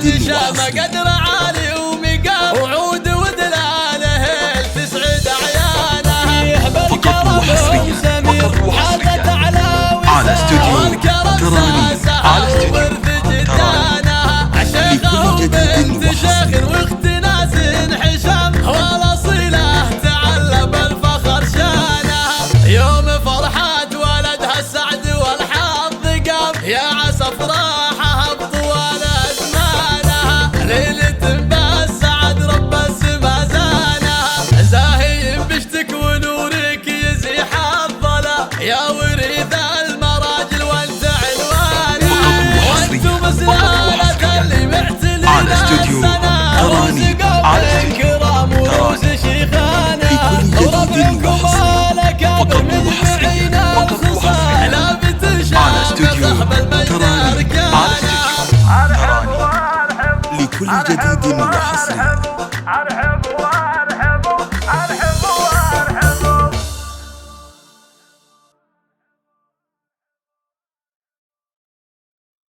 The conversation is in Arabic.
جديد وحصري قدر عالي ومقام وعود ودلاله تسعد عيانه فقط وحصريا على استوديو تراني على استوديو تراني لكل جديد وحصري واخت ناس حشام والاصيله تعلم الفخر شانه يوم فرحات ولدها السعد والحظ قام يا عسى افراحها بطوال ازمانها ليله بالسعد رب السما زانها زاهي بشتك ونورك يزيح الظلا يا وريث المراجل وانت عنوانها وانتم سلاله اللي معتلين على استوديو تراني على استوديو تراني لكل جديد وحصري فقط وحصري فقط وحصري على استوديو تراني على استوديو تراني لكل جديد وحصري